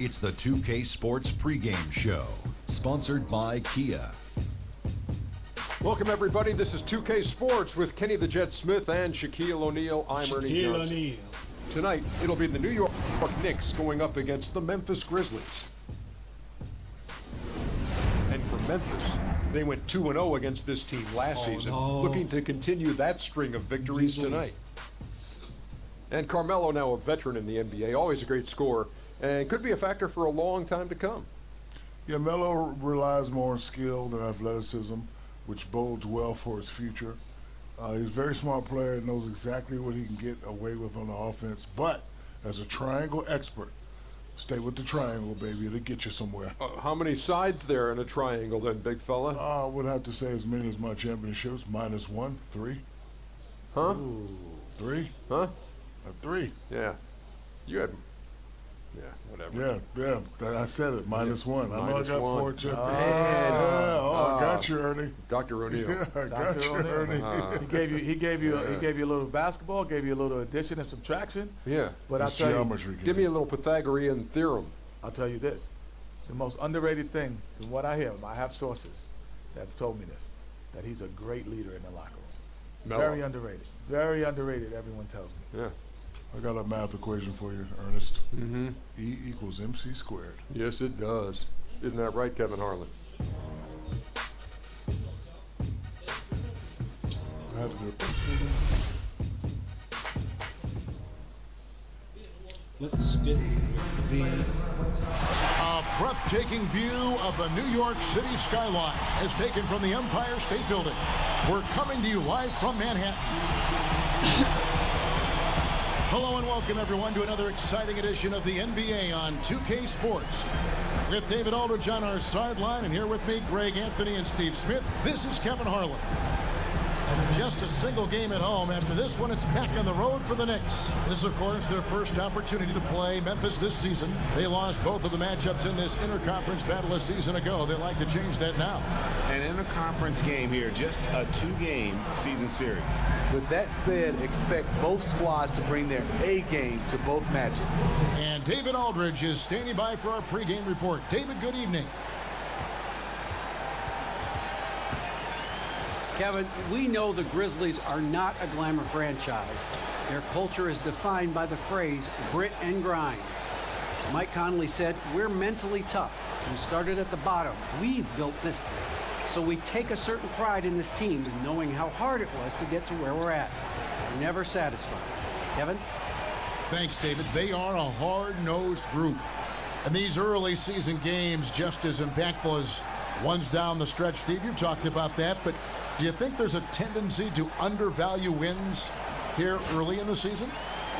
It's the 2K Sports pregame show, sponsored by Kia. Welcome, everybody. This is 2K Sports with Kenny the Jet Smith and Shaquille O'Neal. I'm Ernie Johnson. Tonight, it'll be the New York Knicks going up against the Memphis Grizzlies. And for Memphis, they went 2-0 against this team last season, looking to continue that string of victories tonight. And Carmelo, now a veteran in the NBA, always a great scorer, and could be a factor for a long time to come. Yeah, Melo relies more on skill than athleticism, which bodes well for his future. He's a very smart player and knows exactly what he can get away with on the offense. But as a triangle expert, stay with the triangle, baby. It'll get you somewhere. How many sides there in a triangle then, big fella? I would have to say as many as my championships. -1, 3. Huh? Ooh. 3. Huh? 3. Yeah. You had... Yeah, whatever. Yeah, I said it, -1. I know I got 4 championships. I got you, Ernie. Dr. O'Neal. Yeah, I got you, Ernie. He gave you a little basketball, gave you a little addition and subtraction. Yeah. But I'll tell geometry you, give me a little Pythagorean theorem. I'll tell you this. The most underrated thing, from what I hear, I have sources that have told me this, that he's a great leader in the locker room. Melo. Very underrated. Very underrated, everyone tells me. Yeah. I got a math equation for you, Ernest. Mm-hmm. E equals MC squared. Yes, it does. Isn't that right, Kevin Harlan? I had to do it. Let's get A breathtaking view of the New York City skyline is taken from the Empire State Building. We're coming to you live from Manhattan. Hello and welcome, everyone, to another exciting edition of the NBA on 2K Sports. With David Aldridge on our sideline, and here with me, Greg Anthony and Steve Smith, this is Kevin Harlan. Just a single game at home. After this one, it's back on the road for the Knicks. This, of course, their first opportunity to play Memphis this season. They lost both of the matchups in this interconference battle a season ago. They'd like to change that now. An interconference game here, just a 2-game season series. With that said, expect both squads to bring their A game to both matches. And David Aldridge is standing by for our pregame report. David, good evening. Kevin, we know the Grizzlies are not a glamour franchise. Their culture is defined by the phrase grit and grind. Mike Conley said, we're mentally tough. We started at the bottom. We've built this thing. So we take a certain pride in this team in knowing how hard it was to get to where we're at. We're never satisfied. Kevin? Thanks, David. They are a hard-nosed group. And these early season games just as impactful as ones down the stretch. Steve, you talked about that, but do you think there's a tendency to undervalue wins here early in the season?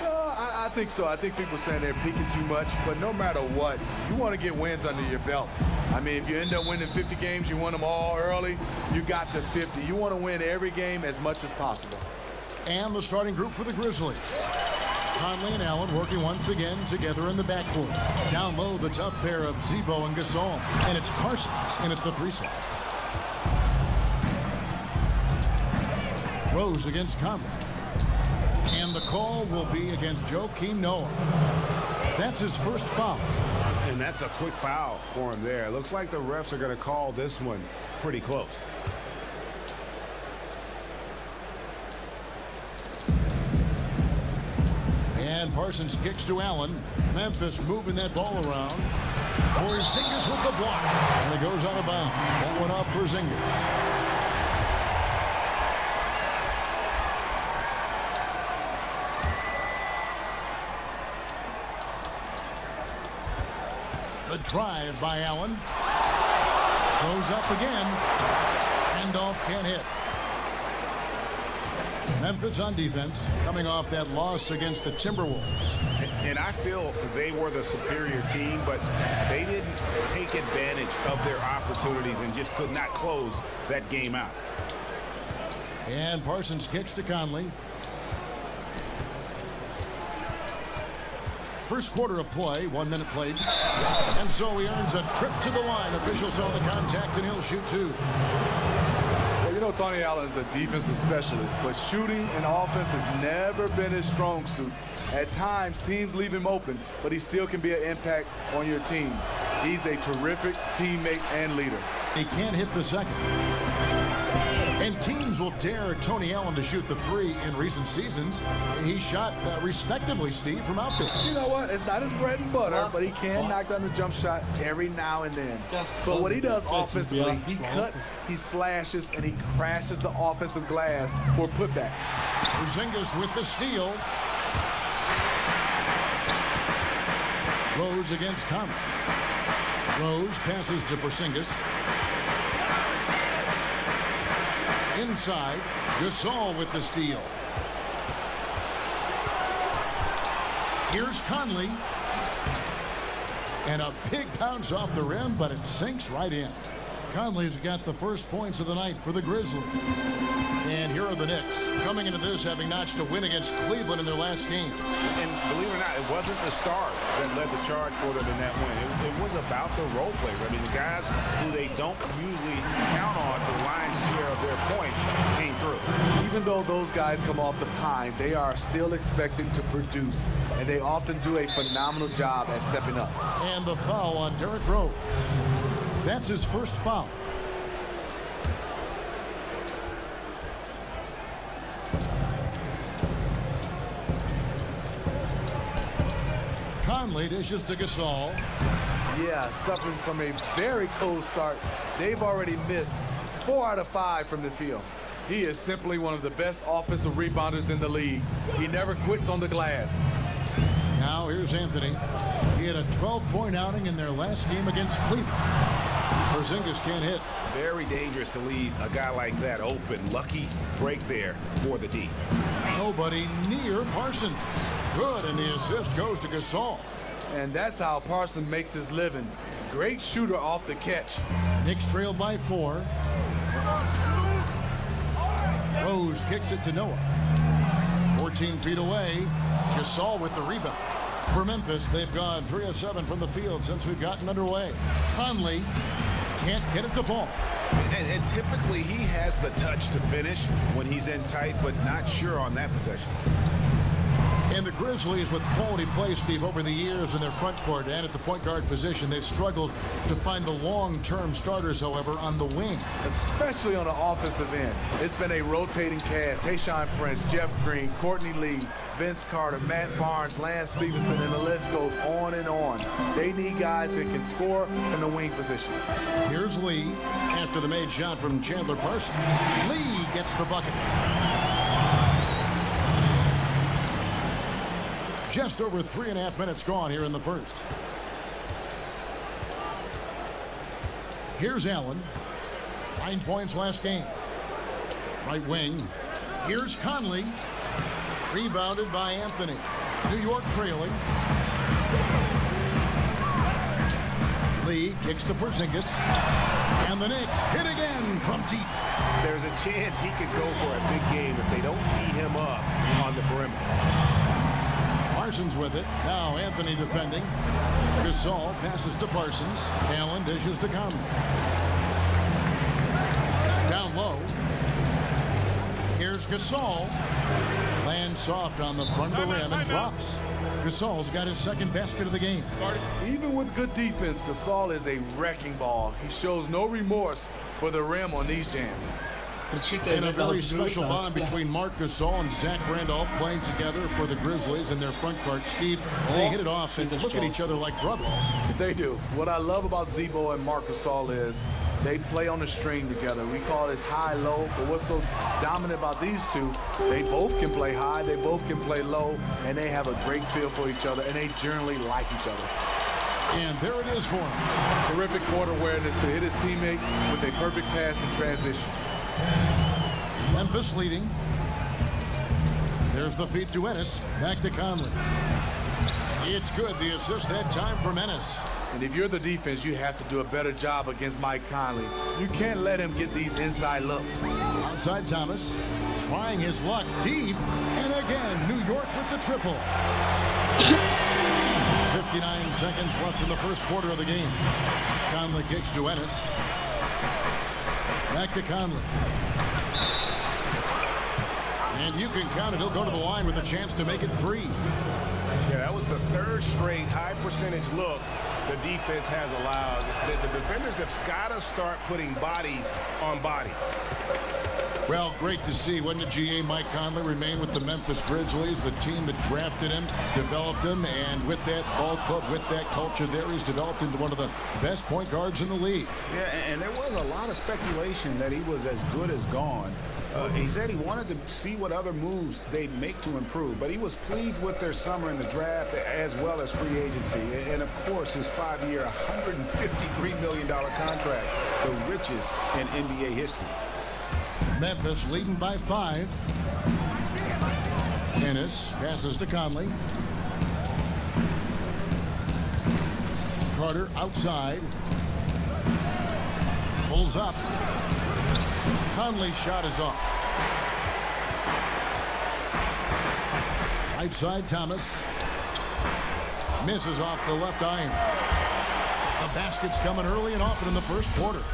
No, I think so. I think people are saying they're peaking too much, but no matter what, you want to get wins under your belt. I mean, if you end up winning 50 games, you win them all early, you got to 50. You want to win every game as much as possible. And the starting group for the Grizzlies. Conley and Allen working once again together in the backcourt. Down low, the tough pair of Zebo and Gasol. And it's Parsons in at the 3 slot. Rose against Conley. And the call will be against Joakim Noah. That's his first foul. And that's a quick foul for him there. Looks like the refs are going to call this one pretty close. And Parsons kicks to Allen. Memphis moving that ball around. Porzingis with the block. And it goes out of bounds. That one off Porzingis. The drive by Allen. Goes up again. Randolph can't hit. Memphis on defense, coming off that loss against the Timberwolves. And I feel they were the superior team, but they didn't take advantage of their opportunities and just could not close that game out. And Parsons kicks to Conley. First quarter of play, 1 minute played. And so he earns a trip to the line. Officials saw the contact and he'll shoot 2. Well, you know, Tony Allen is a defensive specialist, but shooting and offense has never been his strong suit. At times, teams leave him open, but he still can be an impact on your team. He's a terrific teammate and leader. He can't hit the second. And teams will dare Tony Allen to shoot the three in recent seasons. He shot respectively, Steve, from out there. You know what? It's not his bread and butter, but he can knock down the jump shot every now and then. But what he does offensively, he cuts, he slashes, and he crashes the offensive glass for putbacks. Porzingis with the steal. Rose against Conley. Rose passes to Porzingis. Inside, Gasol with the steal. Here's Conley. And a big bounce off the rim, but it sinks right in. Conley's got the first points of the night for the Grizzlies. And here are the Knicks, coming into this having notched a win against Cleveland in their last game. And believe it or not, it wasn't the stars that led the charge for them in that win. It was about the role players. I mean, the guys who they don't usually count on for the lion's share of their points came through. Even though those guys come off the pine, they are still expected to produce, and they often do a phenomenal job at stepping up. And the foul on Derrick Rose. That's his first foul. Conley dishes to Gasol. Yeah, suffering from a very cold start. They've already missed 4 out of 5 from the field. He is simply one of the best offensive rebounders in the league. He never quits on the glass. Now here's Anthony. He had a 12-point outing in their last game against Cleveland. Porzingis can't hit. Very dangerous to leave a guy like that open. Lucky break there for the D. Nobody near Parsons. Good, and the assist goes to Gasol. And that's how Parsons makes his living. Great shooter off the catch. Knicks trail by 4. Rose kicks it to Noah. 14 feet away. Gasol with the rebound. For Memphis, they've gone 3 of 7 from the field since we've gotten underway. Conley can't get it to fall. And typically he has the touch to finish when he's in tight, but not sure on that possession. And the Grizzlies, with quality play, Steve, over the years in their front court and at the point guard position, they've struggled to find the long-term starters, however, on the wing. Especially on the offensive end. It's been a rotating cast. Tayshaun Prince, Jeff Green, Courtney Lee, Vince Carter, Matt Barnes, Lance Stevenson, and the list goes on and on. They need guys that can score in the wing position. Here's Lee after the made shot from Chandler Parsons. Lee gets the bucket. Just over 3.5 minutes gone here in the first. Here's Allen. 9 points last game. Right wing. Here's Conley. Rebounded by Anthony. New York trailing. Lee kicks to Porzingis. And the Knicks hit again from deep. There's a chance he could go for a big game if they don't tee him up on the perimeter. Parsons with it. Now Anthony defending. Gasol passes to Parsons. Allen dishes to Conley. Down low. Here's Gasol. Lands soft on the front of the rim and drops. Gasol's got his second basket of the game. Even with good defense, Gasol is a wrecking ball. He shows no remorse for the rim on these jams. And a very special bond between Marc Gasol and Zach Randolph playing together for the Grizzlies in their front court. Steve, they hit it off and look at each other like brothers. They do. What I love about Zebo and Marc Gasol is they play on the string together. We call this high-low, but what's so dominant about these two, they both can play high, they both can play low, and they have a great feel for each other, and they generally like each other. And there it is for him. Terrific court awareness to hit his teammate with a perfect pass in transition. Memphis leading. There's the feed to Ennis. Back to Conley. It's good. The assist that time from Ennis. And if you're the defense, you have to do a better job against Mike Conley. You can't let him get these inside looks. Outside Thomas. Trying his luck deep. And again, New York with the triple. 59 seconds left in the first quarter of the game. Conley kicks to Ennis. Back to Conley. And you can count it. He'll go to the line with a chance to make it 3. Yeah, that was the third straight high percentage look the defense has allowed. The defenders have got to start putting bodies on bodies. Well, great to see. When the GA Mike Conley remain with the Memphis Grizzlies, the team that drafted him, developed him, and with that ball club, with that culture there, he's developed into one of the best point guards in the league. Yeah, and there was a lot of speculation that he was as good as gone. He said he wanted to see what other moves they'd make to improve, but he was pleased with their summer in the draft as well as free agency. And, of course, his 5-year, $153 million contract, the richest in NBA history. Memphis leading by 5. Ennis passes to Conley. Carter outside. Pulls up. Conley's shot is off. Right side, Thomas. Misses off the left iron. The basket's coming early and often in the first quarter.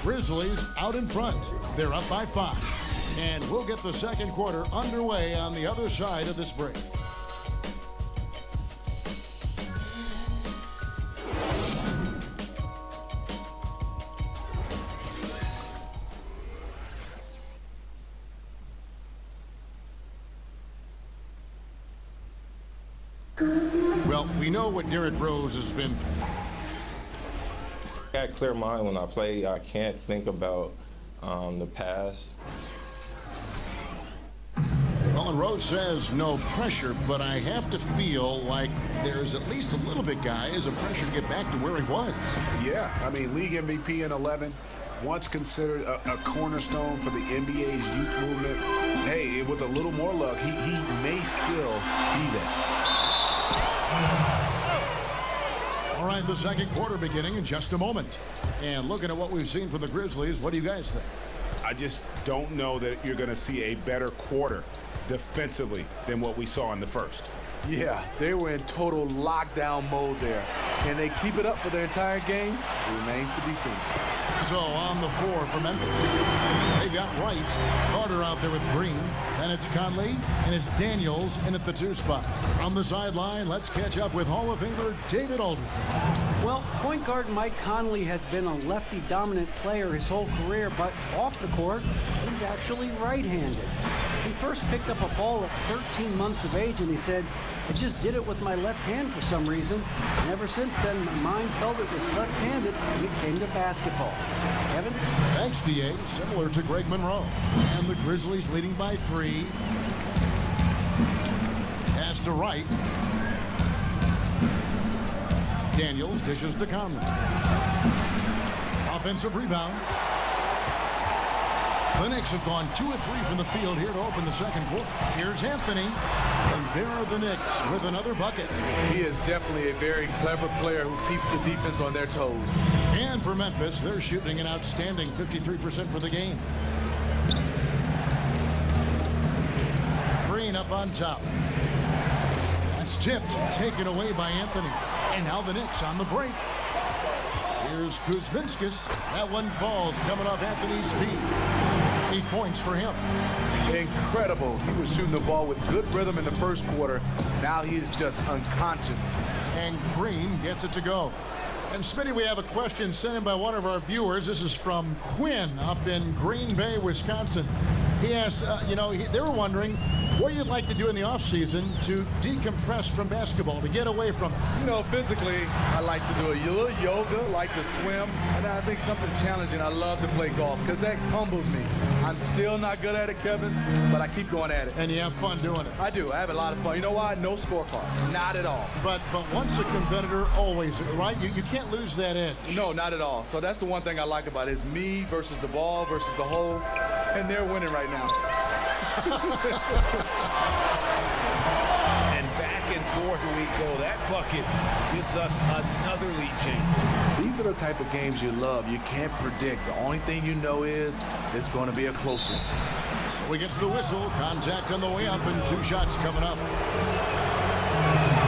Grizzlies out in front. They're up by 5. And we'll get the second quarter underway on the other side of this break. Well, we know what Derrick Rose has been. I got a clear mind when I play. I can't think about the past. Well, and Rose says no pressure, but I have to feel like there's at least a little bit, guys, of pressure to get back to where he was. Yeah, I mean, league MVP in 11, once considered a cornerstone for the NBA's youth movement. Hey, with a little more luck, he may still be that. All right, the second quarter beginning in just a moment. And looking at what we've seen from the Grizzlies, what do you guys think? I just don't know that you're going to see a better quarter defensively than what we saw in the first. Yeah, they were in total lockdown mode there. Can they keep it up for their entire game? It remains to be seen. So on the floor for Memphis, they've got Wright, Carter out there with Green, then it's Conley, and it's Daniels in at the 2 spot. From the sideline, let's catch up with Hall of Famer David Aldridge. Well, point guard Mike Conley has been a lefty-dominant player his whole career, but off the court, he's actually right-handed. He first picked up a ball at 13 months of age, and he said, I just did it with my left hand for some reason. And ever since then, my mind felt it was left-handed, and it came to basketball. Kevin? Thanks, D.A. Similar to Greg Monroe. And the Grizzlies leading by 3. Pass to Wright. Daniels dishes to Conley. Offensive rebound. The Knicks have gone 2 of 3 from the field here to open the second quarter. Here's Anthony, and there are the Knicks with another bucket. He is definitely a very clever player who keeps the defense on their toes. And for Memphis, they're shooting an outstanding 53% for the game. Green up on top. That's tipped, taken away by Anthony. And now the Knicks on the break. Here's Kuzminskis. That one falls coming off Anthony's feet. 8 points for him. Incredible. He was shooting the ball with good rhythm in the first quarter. Now he's just unconscious. And Green gets it to go. And Smitty, we have a question sent in by one of our viewers. This is from Quinn up in Green Bay, Wisconsin. He asks, they were wondering what you'd like to do in the offseason to decompress from basketball, to get away from it. Physically, I like to do a little yoga, like to swim, and I think something challenging. I love to play golf because that humbles me. I'm still not good at it, Kevin, but I keep going at it. And you have fun doing it. I do. I have a lot of fun. You know why? No scorecard. Not at all. But once a competitor, always, right? You can't lose that edge. No, not at all. So that's the one thing I like about it is me versus the ball versus the hole, and they're winning right now. And back and forth we go. That bucket gives us another lead change. These are the type of games you love. You can't predict. The only thing you know is it's going to be a close one. So he gets the whistle. Contact on the way up and 2 shots coming up.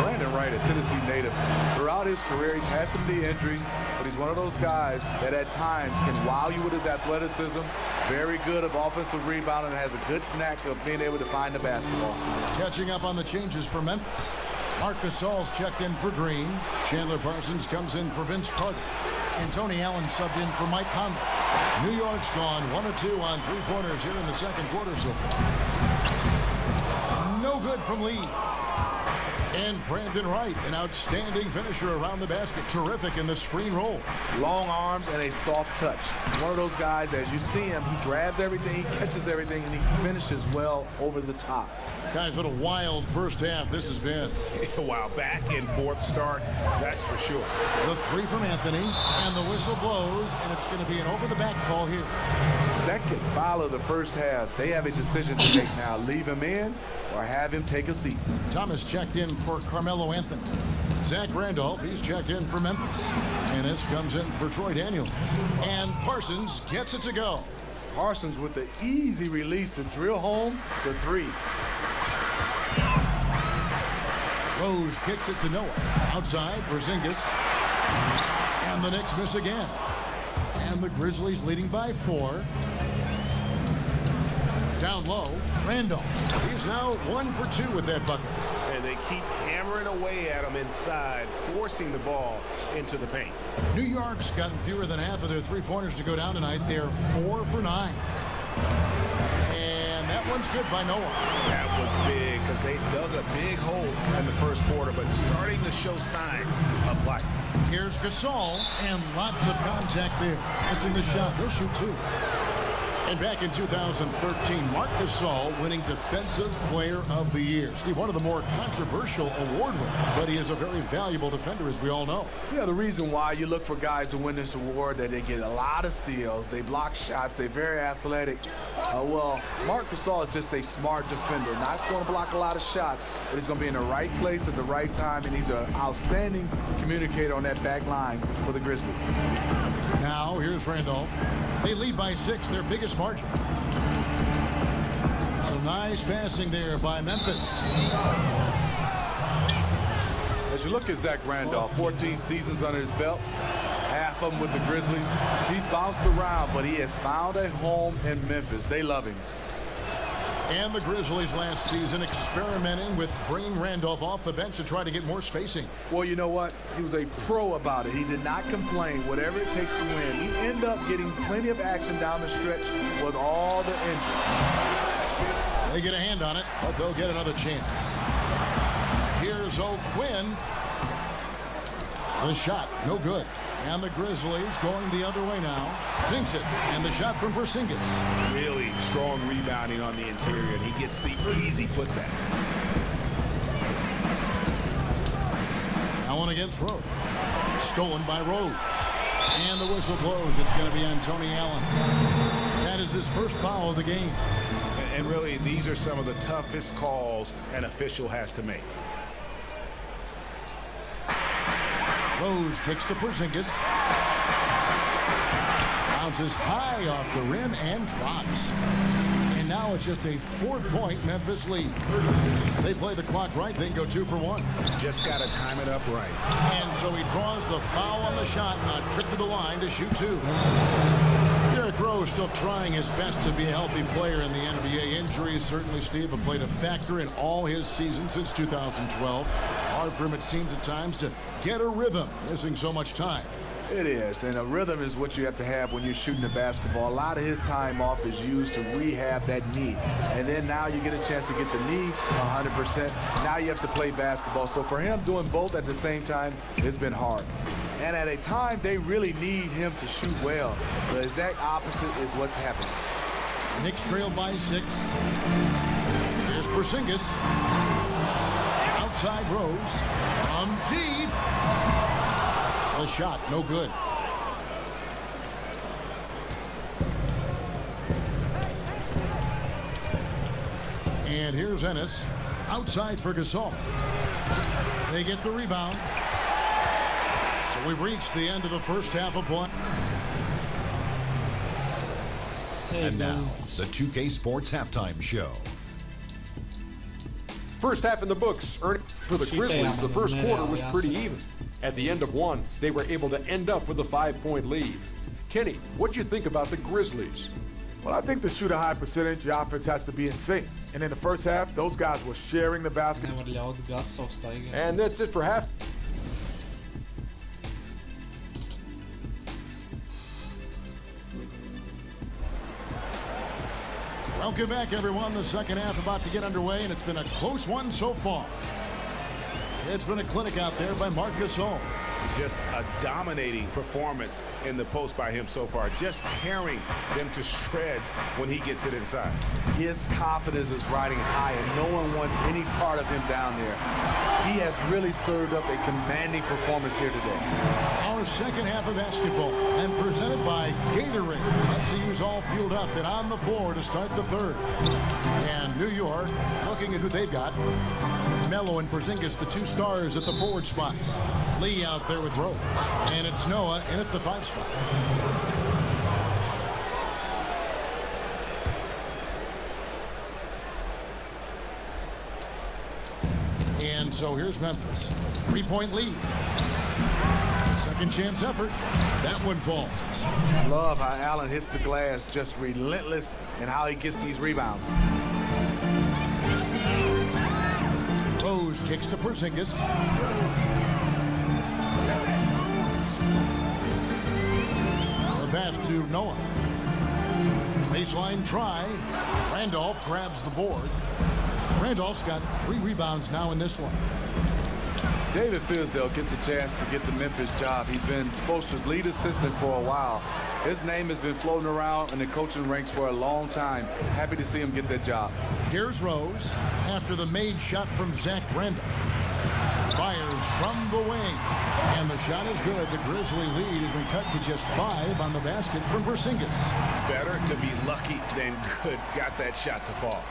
Brandon Wright, a Tennessee native. Throughout his career, he's had some knee injuries, but he's one of those guys that at times can wow you with his athleticism. Very good of offensive rebounding and has a good knack of being able to find the basketball. Catching up on the changes for Memphis. Marc Gasol's checked in for Green. Chandler Parsons comes in for Vince Carter. And Tony Allen subbed in for Mike Conley. New York's gone 1 of 2 on three-pointers here in the second quarter so far. No good from Lee. And Brandon Wright, an outstanding finisher around the basket. Terrific in the screen roll. Long arms and a soft touch. One of those guys, as you see him, he grabs everything, he catches everything, and he finishes well over the top. Guys, what a wild first half this has been. Wow, back and forth start, that's for sure. The three from Anthony, and the whistle blows, and it's going to be an over-the-back call here. Second foul of the first half. They have a decision to make now. Leave him in or have him take a seat. Thomas checked in for Carmelo Anthony. Zach Randolph, he's checked in for Memphis. Ennis comes in for Troy Daniels. And Parsons gets it to go. Parsons with the easy release to drill home the three. Rose kicks it to Noah. Outside, Porzingis. And the Knicks miss again. And the Grizzlies leading by 4. Down low, Randolph. He's now 1 for 2 with that bucket. And they keep hammering away at him inside, forcing the ball into the paint. New York's gotten fewer than half of their three-pointers to go down tonight. They're 4 for 9. And that one's good by Noah. That was big because they dug a big hole in the first quarter, but starting to show signs of life. Here's Gasol, and lots of contact there. Missing the shot. He'll shoot 2. And back in 2013, Marc Gasol winning Defensive Player of the Year. Steve, one of the more controversial award winners, but he is a very valuable defender, as we all know. Yeah, the reason why you look for guys to win this award, that they get a lot of steals, they block shots, they're very athletic. Well, Marc Gasol is just a smart defender. Not going to block a lot of shots, but he's going to be in the right place at the right time, and he's an outstanding communicator on that back line for the Grizzlies. Now, here's Randolph. They lead by 6, their biggest margin. Some nice passing there by Memphis. As you look at Zach Randolph, 14 seasons under his belt, half of them with the Grizzlies. He's bounced around, but he has found a home in Memphis. They love him. And the Grizzlies last season experimenting with bringing Randolph off the bench to try to get more spacing. Well, you know what? He was a pro about it. He did not complain, whatever it takes to win. He ended up getting plenty of action down the stretch with all the injuries. They get a hand on it, but they'll get another chance. Here's O'Quinn. The shot, no good. And the Grizzlies going the other way now. Sinks it, and the shot from Porzingis. Really strong rebounding on the interior, and he gets the easy putback. Now one against Rose. Stolen by Rose. And the whistle blows. It's going to be on Tony Allen. That is his first foul of the game. And really, these are some of the toughest calls an official has to make. Rose kicks to Porzingis. Bounces high off the rim and drops. And now it's just a 4-point Memphis lead. They play the clock right, they can go 2 for 1. Just got to time it up right. And so he draws the foul on the shot, a trip to the line to shoot 2. Derrick Rose still trying his best to be a healthy player in the NBA. Injuries certainly, Steve, have played a factor in all his seasons since 2012. Hard for him, it seems at times, to get a rhythm, missing so much time. It is, and a rhythm is what you have to have when you're shooting the basketball. A lot of his time off is used to rehab that knee. And then now you get a chance to get the knee 100%. Now you have to play basketball. So for him, doing both at the same time, it's been hard. And at a time, they really need him to shoot well. The exact opposite is what's happening. Knicks trailed by 6. Here's Porzingis. Outside Rose. From deep. The shot, no good. And here's Ennis. Outside for Gasol. They get the rebound. So we've reached the end of the first half of play. And now, the 2K Sports Halftime Show. First half in the books. For the Grizzlies, the first quarter was pretty even. At the end of one, they were able to end up with a 5-point lead. Kenny, what do you think about the Grizzlies? Well, I think to shoot a high percentage, your offense has to be in sync. And in the first half, those guys were sharing the basket. And that's it for half. Welcome back, everyone. The second half about to get underway, and it's been a close one so far. It's been a clinic out there by Marc Gasol. Just a dominating performance in the post by him so far. Just tearing them to shreds when he gets it inside. His confidence is riding high, and no one wants any part of him down there. He has really served up a commanding performance here today. Our second half of basketball, and presented by Gatorade. NCU's all fueled up and on the floor to start the third. And New York, looking at who they've got. Melo and Porzingis, the two stars at the forward spots. Lee out there with Rose. And it's Noah in at the 5 spot. And so here's Memphis. 3-point lead. Second chance effort. That one falls. Love how Allen hits the glass, just relentless in how he gets these rebounds. Rose kicks to Porzingis. The pass to Noah. Baseline try. Randolph grabs the board. Randolph's got 3 rebounds now in this one. David Fizdale gets a chance to get the Memphis job. He's been Spoelstra's lead assistant for a while. His name has been floating around in the coaching ranks for a long time. Happy to see him get that job. Here's Rose after the made shot from Zach Randolph. Fires from the wing. And the shot is good. The Grizzly lead has been cut to just 5 on the basket from Porzingis. Better to be lucky than good. Got that shot to fall.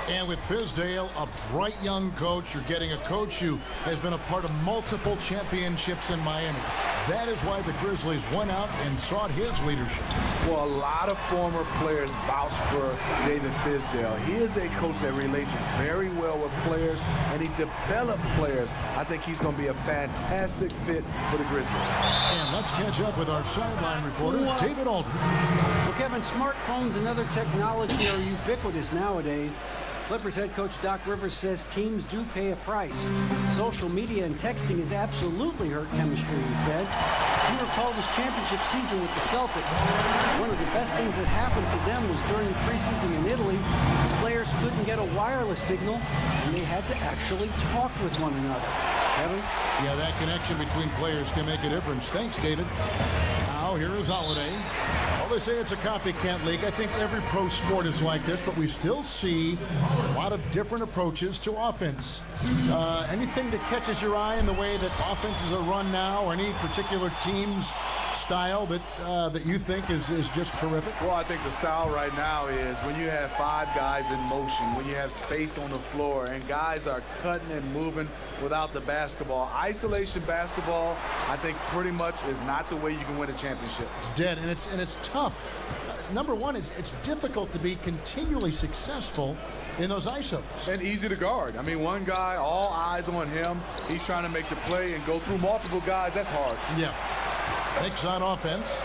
And with Fizdale, a bright young coach, you're getting a coach who has been a part of multiple championships in Miami. That is why the Grizzlies went out and sought his leadership. Well, a lot of former players vouch for David Fizdale. He is a coach that relates very well with players, and he develops players. I think he's going to be a fantastic fit for the Grizzlies. And let's catch up with our sideline reporter, David Aldridge. Well, Kevin, smartphones and other technology are ubiquitous nowadays. Clippers head coach Doc Rivers says teams do pay a price. Social media and texting has absolutely hurt chemistry, he said. He recalled his championship season with the Celtics. One of the best things that happened to them was during the preseason in Italy. The players couldn't get a wireless signal, and they had to actually talk with one another. Kevin? Yeah, that connection between players can make a difference. Thanks, David. Now, here is Holiday. Well, they say it's a copycat league. I think every pro sport is like this, but we still see a lot of different approaches to offense. Anything that catches your eye in the way that offenses are run now, or any particular team's style that you think is just terrific? Well, I think the style right now is when you have 5 guys in motion, when you have space on the floor, and guys are cutting and moving without the basketball. Isolation basketball, I think pretty much is not the way you can win a championship. It's dead, and it's tough. Number one, it's difficult to be continually successful in those ISOs. And easy to guard. I mean, one guy, all eyes on him. He's trying to make the play and go through multiple guys. That's hard. Yeah. Knicks on offense.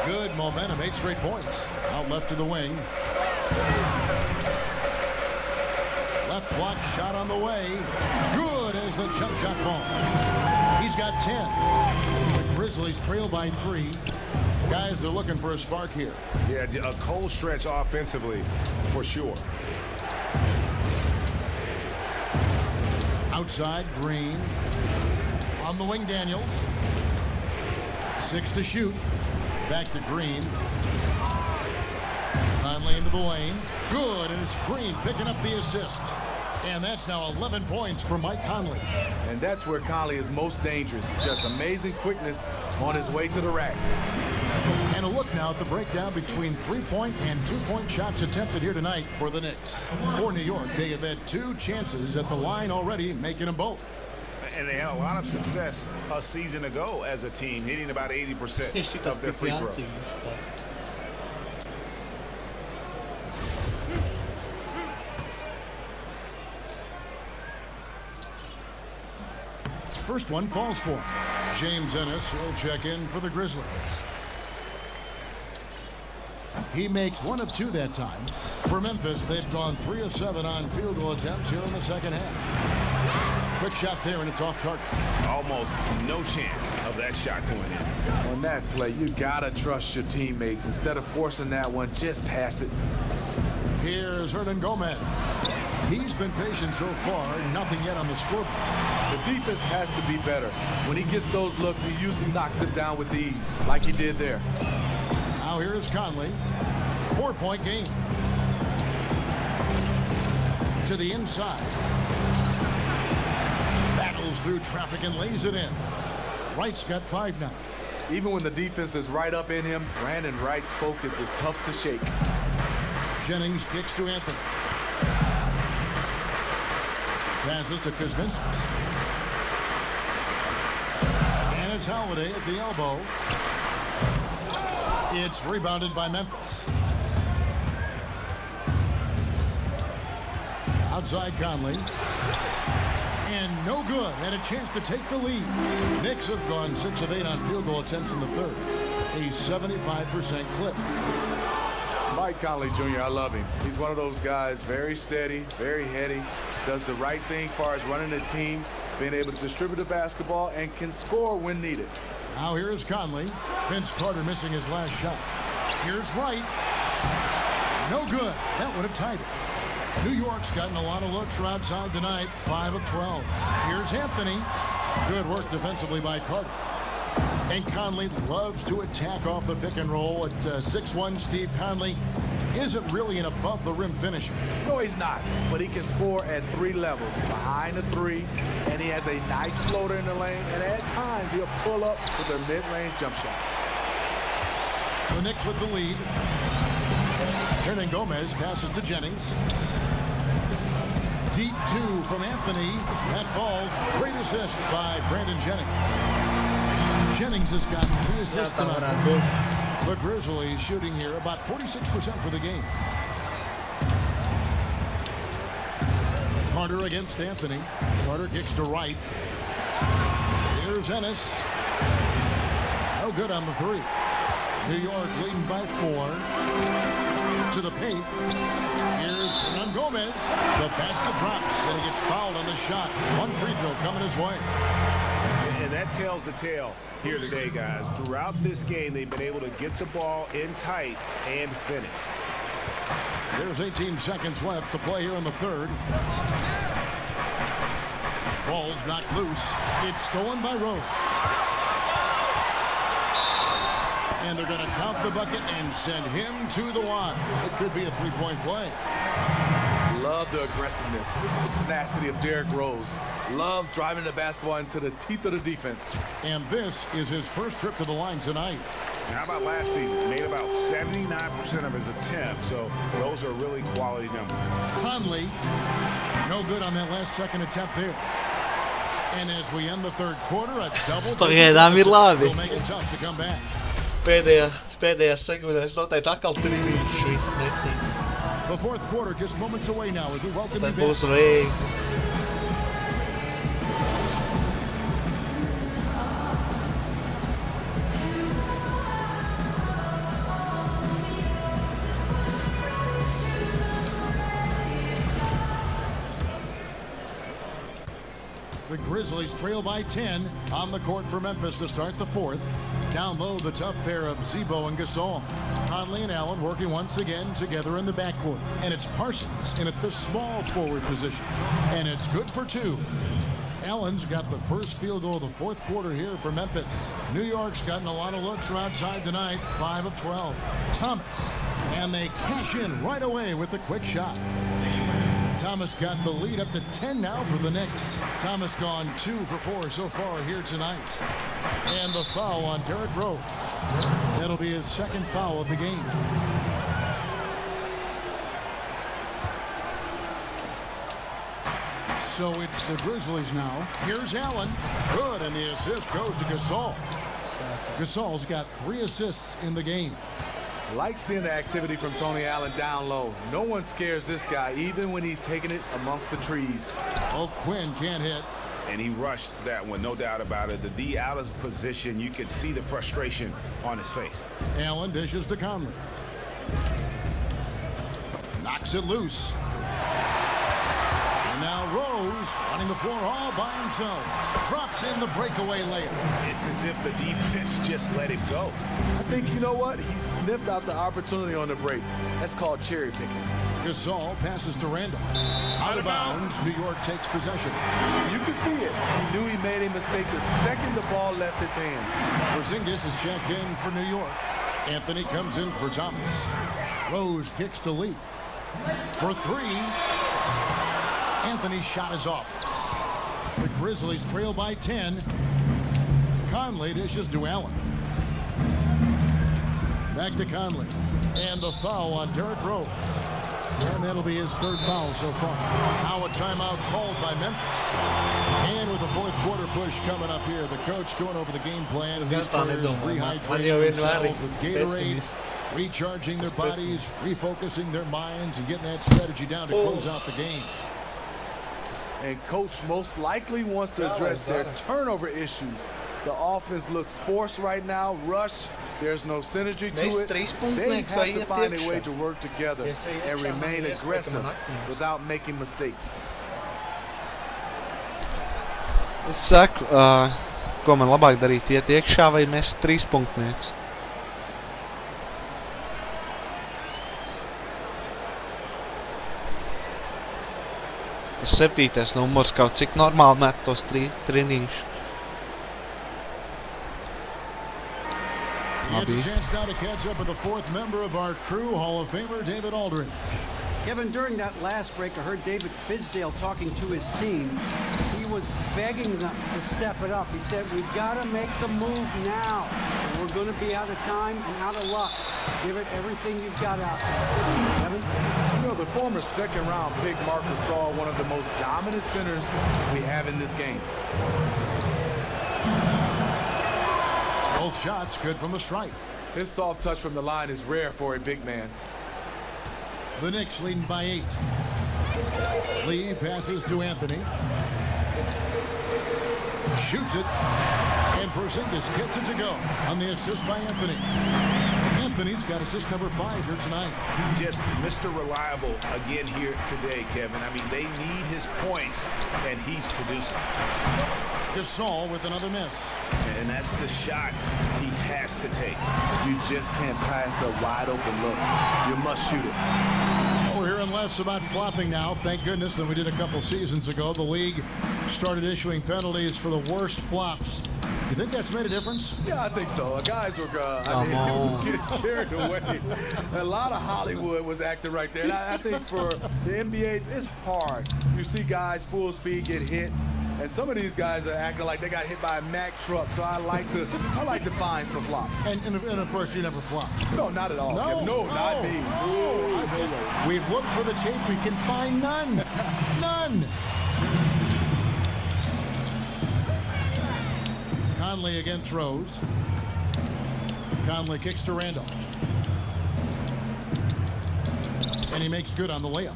Good momentum, 8 straight points. Out left to the wing. Left block shot on the way. Good as the jump shot falls. He's got 10. The Grizzlies trail by 3. Guys, they're looking for a spark here. Yeah, a cold stretch offensively, for sure. Outside, Green. On the wing, Daniels. 6 to shoot. Back to Green. Conley into the lane. Good, and it's Green picking up the assist. And that's now 11 points for Mike Conley. And that's where Conley is most dangerous. Just amazing quickness on his way to the rack. And a look now at the breakdown between 3-point and 2-point shots attempted here tonight for the Knicks. For New York, they have had 2 chances at the line already, making them both. And they had a lot of success a season ago as a team, hitting about 80% of their free throws. First one falls for him. James Ennis will check in for the Grizzlies. He makes 1 of 2 that time. For Memphis, they've gone 3 of 7 on field goal attempts here in the second half. Quick shot there, and it's off target. Almost no chance of that shot going in. On that play, you gotta trust your teammates. Instead of forcing that one, just pass it. Here's Hernan Gomez. He's been patient so far, nothing yet on the scoreboard. The defense has to be better. When he gets those looks, he usually knocks them down with ease, like he did there. Now here's Conley. 4-point game. To the inside. Battles through traffic and lays it in. Wright's got 5 now. Even when the defense is right up in him, Brandon Wright's focus is tough to shake. Jennings kicks to Anthony. Passes to Kuzminskis. And it's Holiday at the elbow. It's rebounded by Memphis. Outside Conley. And no good. And a chance to take the lead. Knicks have gone 6 of 8 on field goal attempts in the third. A 75% clip. Mike Conley Jr., I love him. He's one of those guys, very steady, very heady, does the right thing as far as running the team, being able to distribute the basketball, and can score when needed. Now here's Conley. Vince Carter missing his last shot. Here's Wright. No good. That would have tied it. New York's gotten a lot of looks from outside tonight. 5 of 12. Here's Anthony. Good work defensively by Carter. And Conley loves to attack off the pick and roll. At 6'1", Steve Conley isn't really an above-the-rim finisher. No, he's not, but he can score at 3 levels, behind the 3, and he has a nice floater in the lane, and at times he'll pull up with a mid-range jump shot. The Knicks with the lead. Hernan Gomez passes to Jennings. Deep 2 from Anthony. That falls. Great assist by Brandon Jennings. Jennings has got 3 assists tonight. The Grizzlies shooting here about 46% for the game. Carter against Anthony. Carter kicks to Wright. Here's Ennis. No good on the 3. New York leading by 4. To the paint. Here's Hernan Gomez. The basket drops, and he gets fouled on the shot. 1 free throw coming his way. And that tells the tale here today, guys. Throughout this game, they've been able to get the ball in tight and finish. There's 18 seconds left to play here in the third. Ball's knocked loose. It's stolen by Rose. And they're going to count the bucket and send him to the line. It could be a 3-point play. Love the aggressiveness, the tenacity of Derrick Rose. Loves driving the basketball into the teeth of the defense. And this is his first trip to the line tonight. How about last season? Made about 79% of his attempts, so those are really quality numbers. Conley, no good on that last second attempt there. And as we end the third quarter, a double will make it tough to come back. PDS, kyllä se tai takalta yli 5 The fourth quarter just moments away now as we welcome you back. The Grizzlies trail by 10 on the court for Memphis to start the fourth. Down low, the tough pair of Zebo and Gasol. Conley and Allen working once again together in the backcourt. And it's Parsons in at the small forward position. And it's good for 2. Allen's got the first field goal of the fourth quarter here for Memphis. New York's gotten a lot of looks from outside tonight. 5 of 12. Thomas. And they cash in right away with the quick shot. Thomas got the lead up to 10 now for the Knicks. Thomas gone 2 for 4 so far here tonight. And the foul on Derrick Rose. That'll be his second foul of the game. So it's the Grizzlies now. Here's Allen. Good, and the assist goes to Gasol. Gasol's got 3 assists in the game. Like seeing the activity from Tony Allen down low. No one scares this guy, even when he's taking it amongst the trees. Oh, Quinn can't hit. And he rushed that one, no doubt about it. The D out of position, you could see the frustration on his face. Allen dishes to Conley. Knocks it loose. And now Rose running the floor all by himself. Drops in the breakaway layup. It's as if the defense just let it go. I think, you know what? He sniffed out the opportunity on the break. That's called cherry picking. Gasol passes to Randall. Out of bounds, New York takes possession. You can see it. He knew he made a mistake the second the ball left his hands. Porzingis is checked in for New York. Anthony comes in for Thomas. Rose kicks to Lee. For three. Anthony's shot is off. The Grizzlies trail by 10. Conley dishes to Allen. Back to Conley. And the foul on Derrick Rose. And that'll be his third foul so far. Now a timeout called by Memphis. And with the fourth quarter push coming up here, the coach going over the game plan. And these players rehydrating themselves with Gatorade, recharging their bodies, refocusing their minds, and getting that strategy down to close out the game. And coach most likely wants to address their turnover issues. The offense looks forced right now, rush. There's no synergy to it. They have to find a way to work together and remain aggressive without making mistakes. Es saku, ko man labāk darīt, iet iekšā vai mest trīspunktniekus. Tas 7. numurs kaut cik normāli met tos trīnīšus. He gets a chance now to catch up with the fourth member of our crew, Hall of Famer David Aldridge. Kevin, during that last break, I heard David Fizdale talking to his team. He was begging them to step it up. He said, we've got to make the move now. We're going to be out of time and out of luck. Give it everything you've got out there. Kevin? You know, the former second-round pick Marc Gasol, one of the most dominant centers we have in this game. Both shots good from the stripe. His soft touch from the line is rare for a big man. The Knicks leading by 8. Lee passes to Anthony. Shoots it. And Porzingis gets it to go on the assist by Anthony. Anthony's got assist number 5 here tonight. Just Mr. Reliable again here today, Kevin. I mean, they need his points, and he's producing. Gasol with another miss. And that's the shot he has to take. You just can't pass a wide open look. You must shoot it. We're hearing less about flopping now, thank goodness, than we did a couple seasons ago. The league started issuing penalties for the worst flops. You think that's made a difference? Yeah, I think so. Guys were, it was getting carried away. A lot of Hollywood was acting right there. And I think for the NBA's, it's hard. You see guys full speed get hit. And some of these guys are acting like they got hit by a Mack truck, so I like the fines for flops. And of course, you never flop. No, not at all. No, not me. No. We've looked for the tape. We can find none. None. Conley again throws. Conley kicks to Randall. And he makes good on the layup.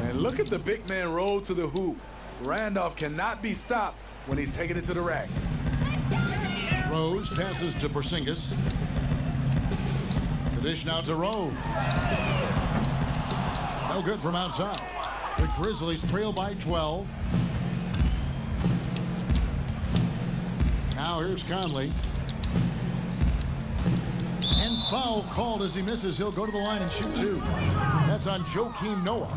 And look at the big man roll to the hoop. Randolph cannot be stopped when he's taking it to the rack. Rose passes to Porzingis. The dish now to Rose. No good from outside. The Grizzlies trail by 12. Now here's Conley. And foul called as he misses. He'll go to the line and shoot 2. That's on Joakim Noah.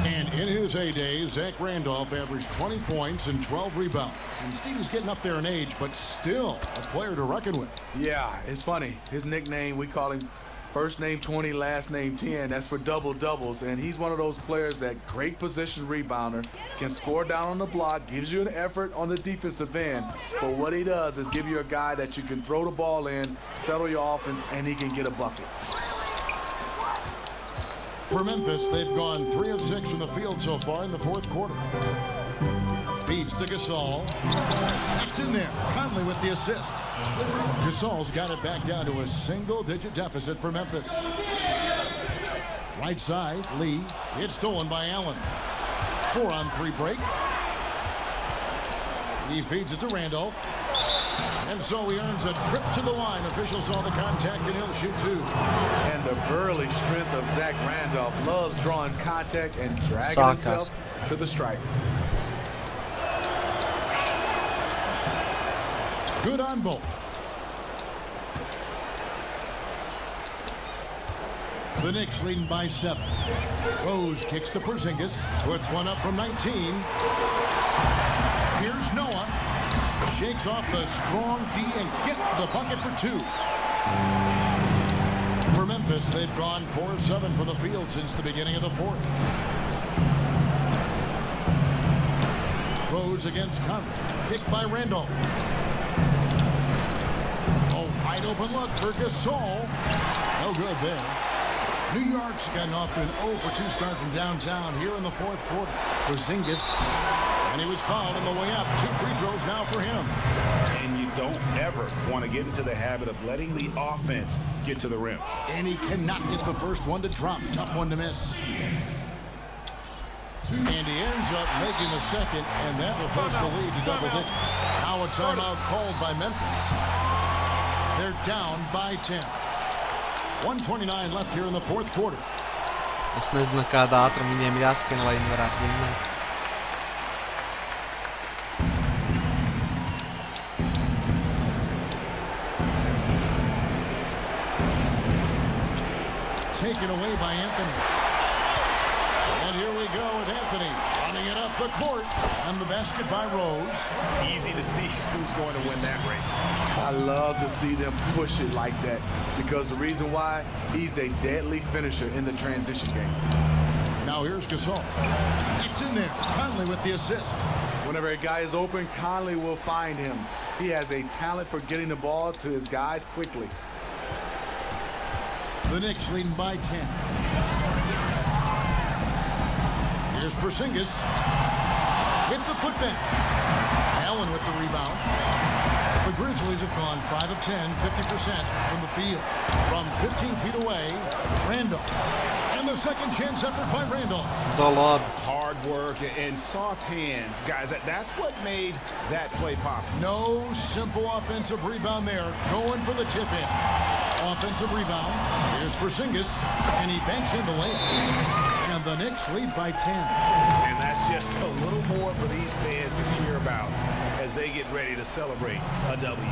And in his heyday, Zach Randolph averaged 20 points and 12 rebounds. And Stevie's getting up there in age, but still a player to reckon with. Yeah, it's funny. His nickname, we call him first name 20, last name 10. That's for double doubles. And he's one of those players that great position rebounder, can score down on the block, gives you an effort on the defensive end. But what he does is give you a guy that you can throw the ball in, settle your offense, and he can get a bucket. For Memphis, they've gone 3 of 6 from the field so far in the fourth quarter. Feeds to Gasol. That's in there. Conley with the assist. Gasol's got it back down to a single-digit deficit for Memphis. Right side, Lee. It's stolen by Allen. 4-on-3 break. He feeds it to Randolph. And so he earns a trip to the line. Officials saw the contact and he'll shoot 2. And the burly strength of Zach Randolph loves drawing contact and dragging himself to the stripe. Good on both. The Knicks leading by 7. Rose kicks to Porzingis. Puts one up from 19. Here's Noah. Shakes off the strong D and gets the bucket for 2. For Memphis, they've gone 4 of 7 from the field since the beginning of the 4th. Rose against Conley. Kicked by Randolph. Oh, wide open look for Gasol. No good there. New York's gotten off to an 0 for 2 start from downtown here in the 4th quarter. Porzingis, and he was fouled on the way up. 2 free throws now for him. And you don't ever want to get into the habit of letting the offense get to the rim. And he cannot get the first one to drop. Tough one to miss. And he ends up making the second, and that will push the lead to double digits. Now a timeout called by Memphis. They're down by 10. 1:29 left here in the 4th quarter. Es nezinu, kādā ātrumā viņiem jāskan, lai viņi varētu vinnēt. Taken away by Anthony. And here we go with Anthony running it up the court. And the basket by Rose. Easy to see who's going to win that race. I love to see them push it like that because the reason why, he's a deadly finisher in the transition game. Now here's Gasol. It's in there. Conley with the assist. Whenever a guy is open, Conley will find him. He has a talent for getting the ball to his guys quickly. The Knicks leading by 10. Here's Porzingis with the putback. Allen with the rebound. The Grizzlies have gone 5 of 10, 50% from the field. From 15 feet away, Randolph. And the second chance effort by Randolph. Hard work and soft hands. Guys, that's what made that play possible. No simple offensive rebound there. Going for the tip-in. Offensive rebound. Here's Porzingis. And he banks in the layup. And the Knicks lead by 10. And that's just a little more for these fans to cheer about as they get ready to celebrate a W.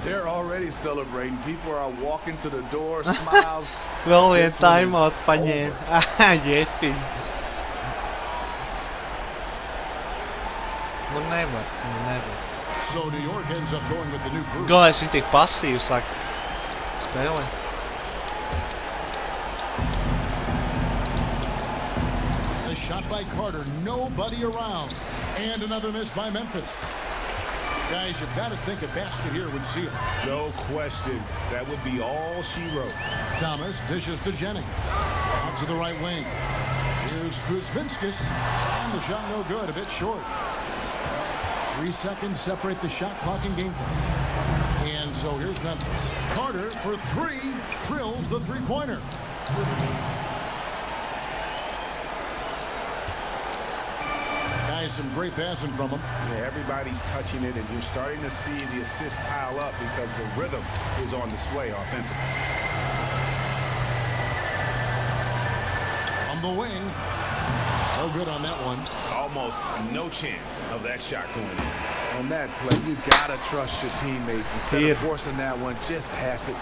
They're already celebrating. People are walking to the door, smiles. Vēl vien timeout paņēma. Jepiņ. Nu nevar. So New York ends up going with the new group. Galvenais ir tik pasīvi, saka. Spēlē. The shot by Carter. Nobody around. And another miss by Memphis. Guys, you've got to think a basket here would seal. No question. That would be all she wrote. Thomas dishes to Jennings. Out to the right wing. Here's Kuzminskis. And the shot no good. A bit short. 3 seconds separate the shot clock and game clock. And so here's Memphis. Carter for 3. Drills the three-pointer. Guys, some great passing from him. Yeah, everybody's touching it, and you're starting to see the assists pile up because the rhythm is on display offensively. On the wing. No good on that one. Almost no chance of that shot going in. On that play, you gotta trust your teammates. Instead of forcing that one, just pass it.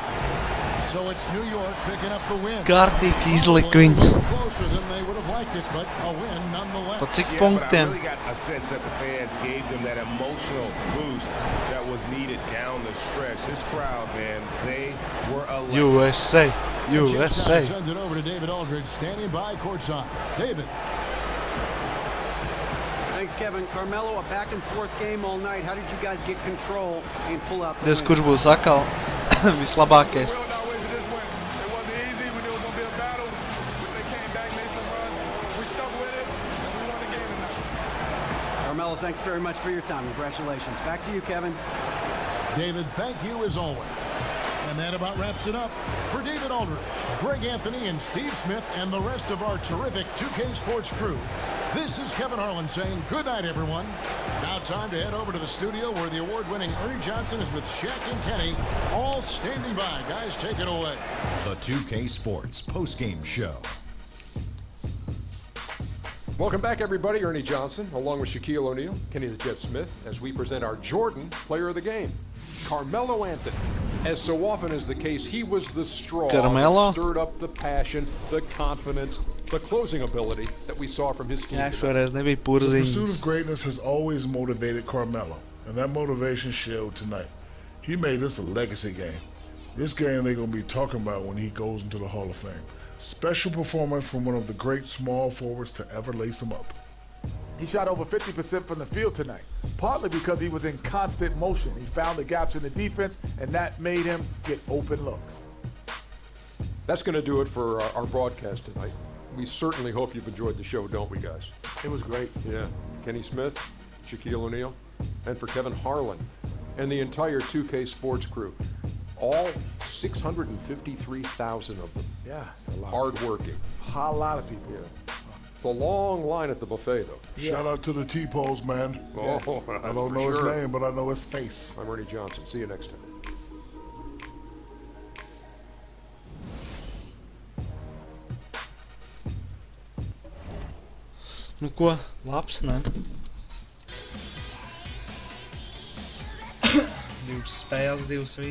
So it's New York picking up the win. Kārtīgi izlika viņus. Closer than they would have liked it, but a win nonetheless. Pa cik Yeah, punktiem? but I really got a sense that the fans gave them that emotional boost that was needed down the stretch. This crowd, man, they were electric. USA. USA. Sends it over to David Aldridge, standing by courtside. David. Thanks, Kevin. Carmelo, a back-and-forth game all night. How did you guys get control and pull out the Diez, win? kurš būs atkal vislabākais? We were not waiting for this win. It wasn't easy. We knew it was going to be a battle. They came back, made some runs. We stuck with it, and we won the game tonight. Carmelo, thanks very much for your time. Congratulations. Back to you, Kevin. David, thank you as always. And that about wraps it up. For David Aldridge, Greg Anthony, and Steve Smith, and the rest of our terrific 2K Sports crew, This is Kevin Harlan saying good night, everyone. Now time to head over to the studio where the award-winning Ernie Johnson is with Shaq and Kenny, all standing by. Guys, take it away. The 2K Sports postgame show. Welcome back, everybody. Ernie Johnson, along with Shaquille O'Neal, Kenny the Jet Smith, as we present our Jordan Player of the Game, Carmelo Anthony. As so often is the case, he was the straw that stirred up the passion, the confidence, the closing ability that we saw from his team. The pursuit of greatness has always motivated Carmelo, and that motivation showed tonight. He made this a legacy game. This game they're going to be talking about when he goes into the Hall of Fame. Special performance from one of the great small forwards to ever lace him up. He shot over 50% from the field tonight, partly because he was in constant motion. He found the gaps in the defense, and that made him get open looks. That's going to do it for our broadcast tonight. We certainly hope you've enjoyed the show, don't we, guys? It was great. Yeah. Kenny Smith, Shaquille O'Neal, and for Kevin Harlan and the entire 2K Sports crew. All 653,000 of them. Yeah, it's a lot. Hard-working. A lot of people. Yeah. The long line at the buffet, though. Yeah. Shout out to the T-Pose, man. Oh, yes. I don't know his name, but I know his face. I'm Ernie Johnson. See you next time. Nu ko, labs, ne? 2 spēles, 2 vīri.